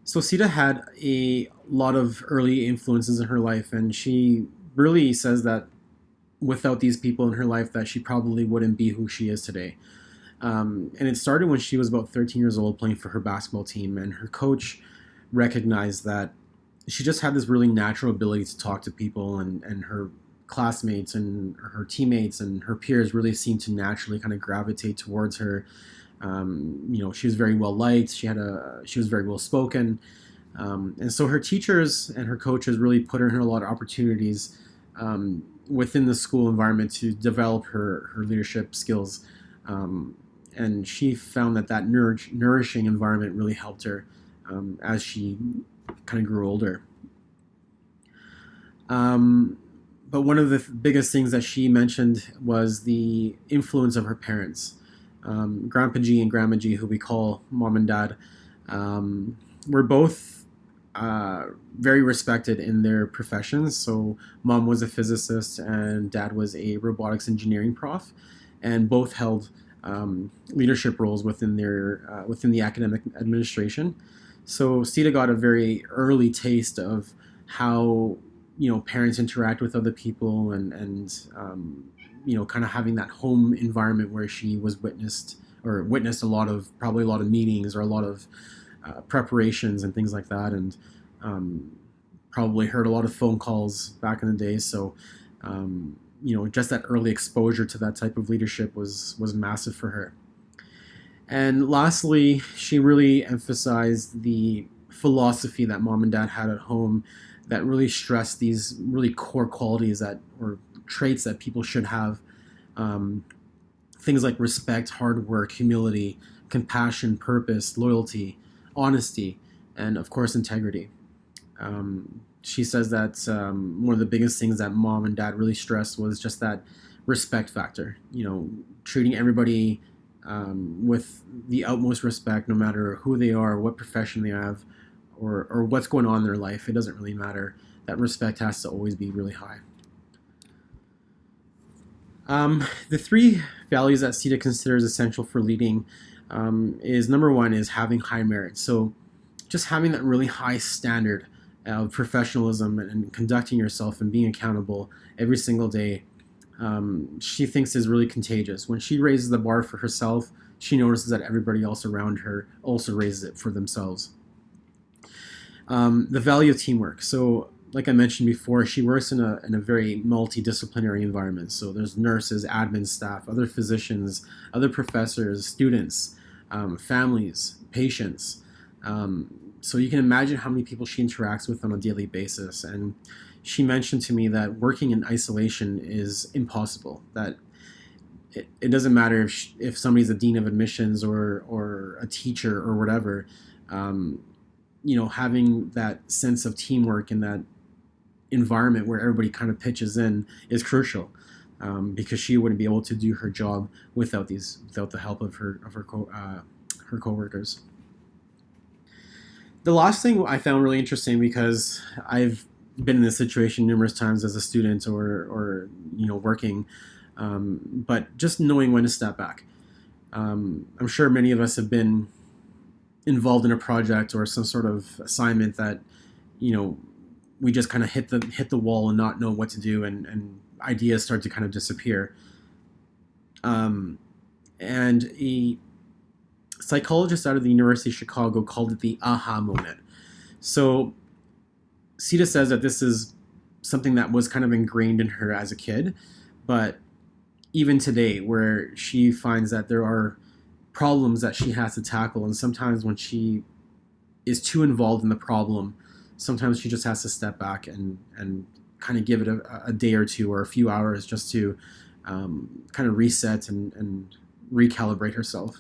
So Sita had a lot of early influences in her life, and she really says that without these people in her life, that she probably wouldn't be who she is today. And it started when she was about 13 years old playing for her basketball team, and her coach recognized that she just had this really natural ability to talk to people, and her classmates and her teammates and her peers really seemed to naturally kind of gravitate towards her. She was very well liked. She was very well spoken, and so her teachers and her coaches really put her in a lot of opportunities within the school environment to develop her leadership skills. And she found that nourishing environment really helped her as she kind of grew older. Um, but one of the biggest things that she mentioned was the influence of her parents. Grandpa G and Grandma G, who we call mom and dad, were both very respected in their professions. So, mom was a physicist and dad was a robotics engineering prof, and both held leadership roles within the academic administration. So, Sita got a very early taste of how parents interact with other people, and kind of having that home environment where she was witnessed probably a lot of meetings or a lot of preparations and things like that, and um, probably heard a lot of phone calls back in the day. So just that early exposure to that type of leadership was massive for her. And lastly, she really emphasized the philosophy that mom and dad had at home that really stressed these really core qualities or traits that people should have. Um, Things like respect, hard work, humility, compassion, purpose, loyalty, honesty, and of course, integrity. She says that one of the biggest things that mom and dad really stressed was just that respect factor. Treating everybody with the utmost respect, no matter who they are, what profession they have, or what's going on in their life. It doesn't really matter. That respect has to always be really high. The three values that Sita considers essential for leading is number one is having high merit. So just having that really high standard of professionalism and conducting yourself and being accountable every single day, she thinks is really contagious. When she raises the bar for herself, she notices that everybody else around her also raises it for themselves. The value of teamwork. So, like I mentioned before, she works in a very multidisciplinary environment. So there's nurses, admin staff, other physicians, other professors, students, families, patients. So you can imagine how many people she interacts with on a daily basis. And she mentioned to me that working in isolation is impossible. That it doesn't matter if somebody's a dean of admissions or a teacher or whatever. Um, Having that sense of teamwork and that environment where everybody kind of pitches in is crucial, because she wouldn't be able to do her job without the help of her coworkers. The last thing I found really interesting, because I've been in this situation numerous times as a student or working, but just knowing when to step back. I'm sure many of us have been involved in a project or some sort of assignment that you know we just kind of hit the wall and not know what to do, and ideas start to kind of disappear. Um, and a psychologist out of the University of Chicago called it the aha moment. So Sita says that this is something that was kind of ingrained in her as a kid, but even today, where she finds that there are problems that she has to tackle, and sometimes when she is too involved in the problem, sometimes she just has to step back and kind of give it a day or two or a few hours just to kind of reset and recalibrate herself.